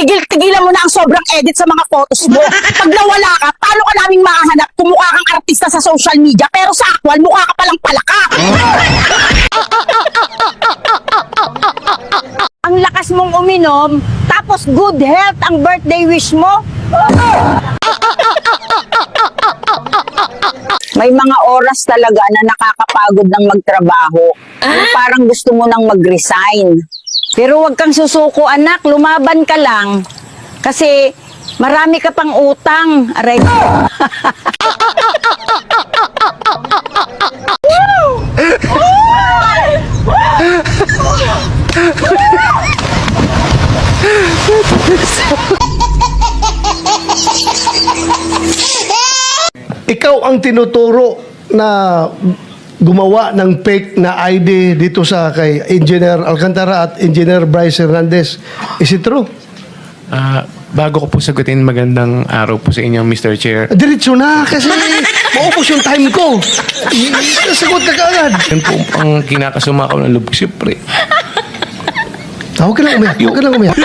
Tigil-tigilan mo na ang sobrang edit sa mga photos mo. Pag nawala ka, paano ka naming mahahanap kung mukha kang artista sa social media pero sa actual, mukha ka palang palaka. Ang lakas mong uminom, tapos good health ang birthday wish mo. May mga oras talaga na nakakapagod ng magtrabaho. Yung parang gusto mo nang mag-resign. Pero wag kang susuko, anak. Lumaban ka lang. Kasi marami ka pang utang. Aray. Ikaw ang tinuturo na gumawa ng fake na ID dito sa kay Engineer Alcantara at Engineer Bryce Hernandez. Is it true? Bago ko po sagutin, magandang araw po sa inyo, Mr. Chair. Diretso na kasi maubos yung time ko. Sagot ka kaagad. Yan po ang kinakasumakaw ng lubog, siyempre. Huwag ka lang umiyak. Huwag ka lang umiyak.